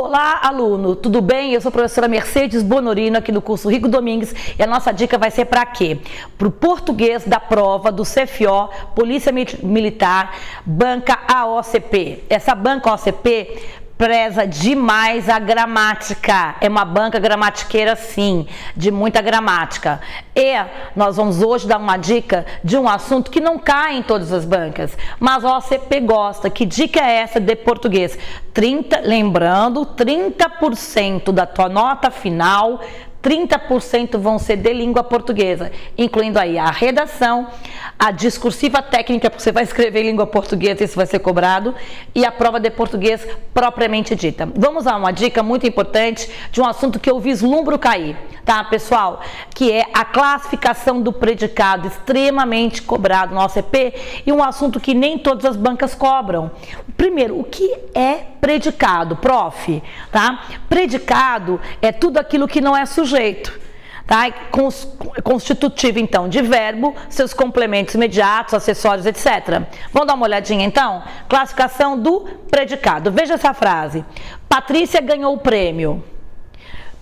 Olá, aluno, tudo bem? Eu sou a professora Mercedes Bonorino aqui do curso Rico Domingues e a nossa dica vai ser para quê? Para o português da prova do CFO, Polícia Militar, banca AOCP. Essa banca AOCP preza demais a gramática, é uma banca gramatiqueira sim, de muita gramática. E nós vamos hoje dar uma dica de um assunto que não cai em todas as bancas, mas a OCP gosta. Que dica é essa de português? Lembrando, 30% da tua nota final, 30% vão ser de língua portuguesa, incluindo aí a redação, a discursiva técnica, porque você vai escrever em língua portuguesa, isso vai ser cobrado, e a prova de português propriamente dita. Vamos a uma dica muito importante de um assunto que eu vislumbro cair, tá, pessoal? Que é a classificação do predicado, extremamente cobrado no OCP, e um assunto que nem todas as bancas cobram. Primeiro, o que é predicado, prof? Tá? Predicado é tudo aquilo que não é sujeito. Tá? Constitutivo, então, de verbo, seus complementos imediatos, acessórios, etc. Vamos dar uma olhadinha, então? Classificação do predicado. Veja essa frase. Patrícia ganhou o prêmio.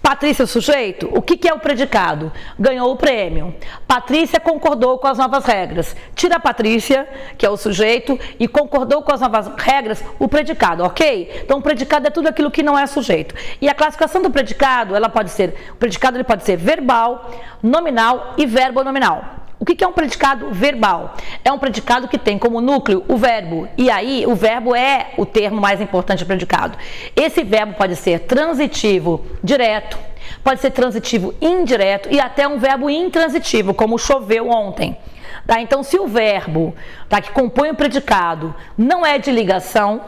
Patrícia, o sujeito, o que é o predicado? Ganhou o prêmio. Patrícia concordou com as novas regras. Tira a Patrícia, que é o sujeito, e concordou com as novas regras, o predicado, ok? Então, o predicado é tudo aquilo que não é sujeito. E a classificação do predicado, o predicado ele pode ser verbal, nominal e verbo-nominal. O que é um predicado verbal? É um predicado que tem como núcleo o verbo, e aí o verbo é o termo mais importante do predicado. Esse verbo pode ser transitivo direto, pode ser transitivo indireto e até um verbo intransitivo, como choveu ontem. Tá? Então, se o verbo, tá, que compõe o predicado não é de ligação,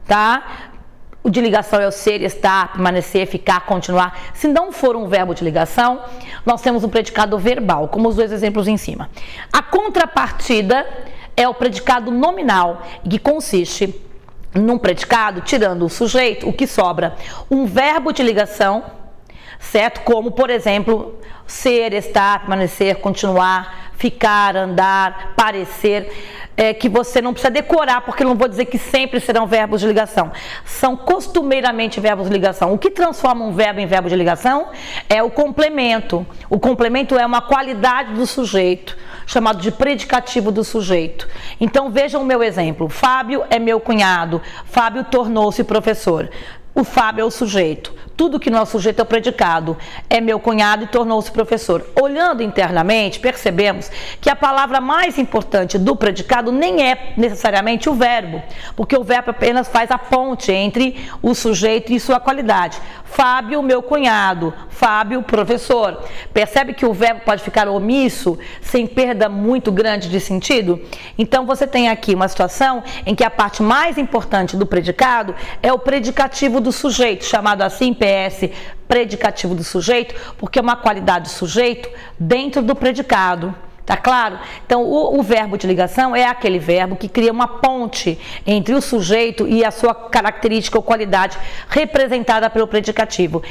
tá? O de ligação é o ser, estar, permanecer, ficar, continuar. Se não for um verbo de ligação, nós temos um predicado verbal, como os dois exemplos em cima. A contrapartida é o predicado nominal, que consiste num predicado, tirando o sujeito, o que sobra, um verbo de ligação, certo? Como, por exemplo, ser, estar, permanecer, continuar, ficar, andar, parecer, que você não precisa decorar, porque eu não vou dizer que sempre serão verbos de ligação. São costumeiramente verbos de ligação. O que transforma um verbo em verbo de ligação é o complemento. O complemento é uma qualidade do sujeito, chamado de predicativo do sujeito. Então, vejam o meu exemplo. Fábio é meu cunhado. Fábio tornou-se professor. O Fábio é o sujeito. Tudo que não é o sujeito é o predicado. É meu cunhado e tornou-se professor. Olhando internamente, percebemos que a palavra mais importante do predicado nem é necessariamente o verbo, porque o verbo apenas faz a ponte entre o sujeito e sua qualidade. Fábio, meu cunhado. Fábio, professor. Percebe que o verbo pode ficar omisso, sem perda muito grande de sentido? Então, você tem aqui uma situação em que a parte mais importante do predicado é o predicativo do sujeito, chamado assim PS, predicativo do sujeito, porque é uma qualidade do sujeito dentro do predicado. Tá claro? Então, o verbo de ligação é aquele verbo que cria uma ponte entre o sujeito e a sua característica ou qualidade representada pelo predicativo.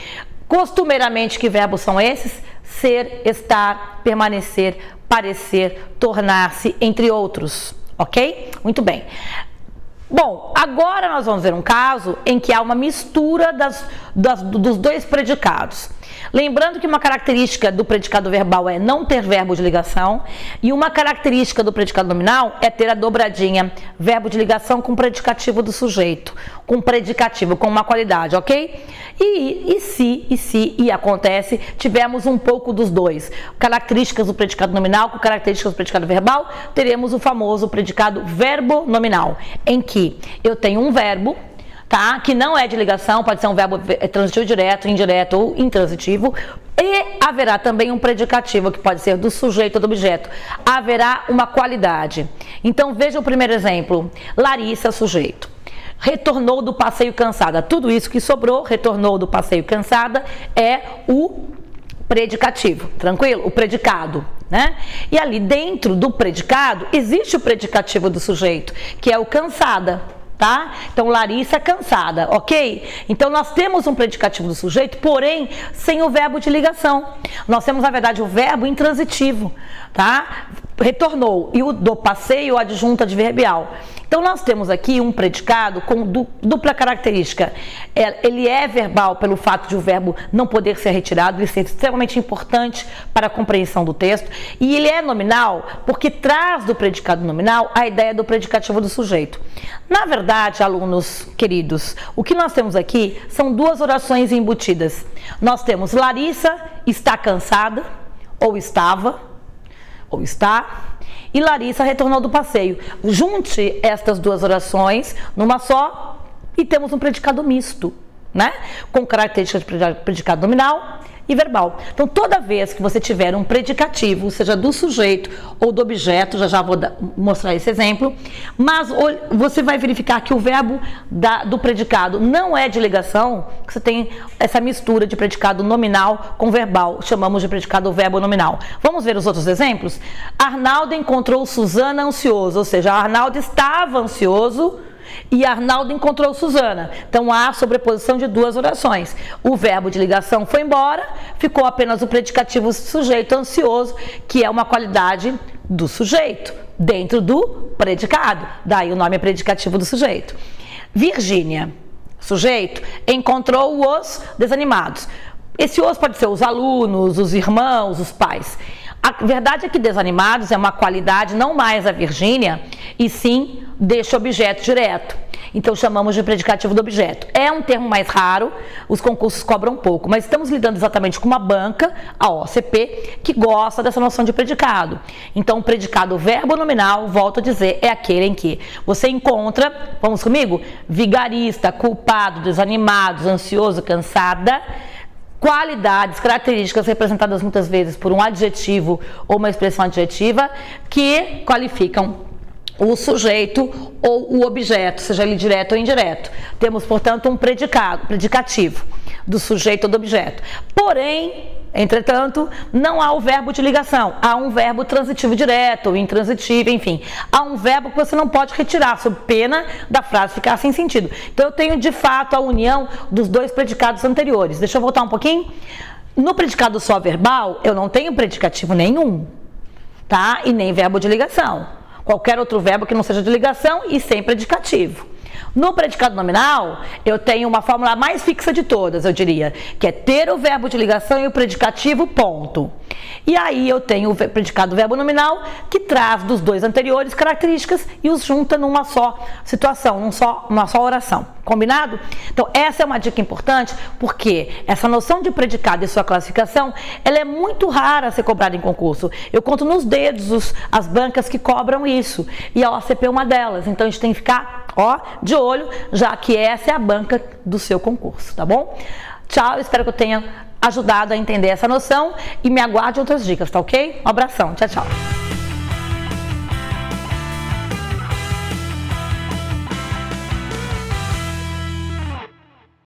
Costumeiramente, que verbos são esses? Ser, estar, permanecer, parecer, tornar-se, entre outros. Ok? Muito bem. Bom, agora nós vamos ver um caso em que há uma mistura dos dois predicados. Lembrando que uma característica do predicado verbal é não ter verbo de ligação e uma característica do predicado nominal é ter a dobradinha, verbo de ligação com predicativo do sujeito, com predicativo, com uma qualidade, ok? E se acontece, tivemos um pouco dos dois. Características do predicado nominal com características do predicado verbal, teremos o famoso predicado verbo nominal, em que eu tenho um verbo, tá? Que não é de ligação, pode ser um verbo transitivo direto, indireto ou intransitivo, e haverá também um predicativo que pode ser do sujeito ou do objeto. Haverá uma qualidade. Então, veja o primeiro exemplo. Larissa, sujeito. Retornou do passeio cansada. Tudo isso que sobrou, retornou do passeio cansada, é o predicativo, tranquilo? O predicado, né? E ali dentro do predicado existe o predicativo do sujeito, que é o cansada. Tá? Então, Larissa cansada, ok? Então, nós temos um predicativo do sujeito, porém, sem o verbo de ligação. Nós temos, na verdade, o verbo intransitivo, tá? retornou, e o do passeio, adjunta adverbial. Então, nós temos aqui um predicado com dupla característica. Ele é verbal pelo fato de o verbo não poder ser retirado, ele ser extremamente importante para a compreensão do texto, e ele é nominal porque traz do predicado nominal a ideia do predicativo do sujeito. Na verdade, alunos queridos, o que nós temos aqui são duas orações embutidas. Nós temos Larissa está cansada, ou estava, ou está, e Larissa retornou do passeio. Junte estas duas orações numa só e temos um predicado misto, né? Com características de predicado nominal e verbal. Então, toda vez que você tiver um predicativo, seja do sujeito ou do objeto, já vou mostrar esse exemplo, mas você vai verificar que o verbo do predicado não é de ligação, que você tem essa mistura de predicado nominal com verbal, chamamos de predicado verbo nominal. Vamos ver os outros exemplos? Arnaldo encontrou Suzana ansioso, ou seja, Arnaldo estava ansioso e Arnaldo encontrou Suzana. Então, há sobreposição de duas orações. O verbo de ligação foi embora, ficou apenas o predicativo sujeito ansioso, que é uma qualidade do sujeito, dentro do predicado. Daí o nome é predicativo do sujeito. Virgínia, sujeito, encontrou os desanimados. Esse os pode ser os alunos, os irmãos, os pais. A verdade é que desanimados é uma qualidade não mais da Virgínia, e sim deste objeto direto. Então, chamamos de predicativo do objeto. É um termo mais raro, os concursos cobram pouco, mas estamos lidando exatamente com uma banca, a OCP, que gosta dessa noção de predicado. Então, o predicado verbo nominal, volto a dizer, é aquele em que você encontra, vamos comigo? Vigarista, culpado, desanimado, ansioso, cansada, qualidades, características representadas muitas vezes por um adjetivo ou uma expressão adjetiva que qualificam o sujeito ou o objeto, seja ele direto ou indireto. Temos, portanto, um predicativo do sujeito ou do objeto. Porém, entretanto, não há o verbo de ligação, há um verbo transitivo direto, intransitivo, enfim. Há um verbo que você não pode retirar, sob pena da frase ficar sem sentido. Então, eu tenho, de fato, a união dos dois predicados anteriores. Deixa eu voltar um pouquinho. No predicado só verbal, eu não tenho predicativo nenhum, tá? E nem verbo de ligação. Qualquer outro verbo que não seja de ligação e sem predicativo. No predicado nominal, eu tenho uma fórmula mais fixa de todas, eu diria, que é ter o verbo de ligação e o predicativo, ponto. E aí eu tenho o predicado verbo nominal, que traz dos dois anteriores características e os junta numa só situação, numa só oração. Combinado? Então, essa é uma dica importante, porque essa noção de predicado e sua classificação, ela é muito rara a ser cobrada em concurso. Eu conto nos dedos as bancas que cobram isso, e a OCP é uma delas. Então, a gente tem que ficar, de olho, já que essa é a banca do seu concurso, tá bom? Tchau, espero que eu tenha ajudado a entender essa noção e me aguarde outras dicas, tá ok? Um abração, tchau, tchau.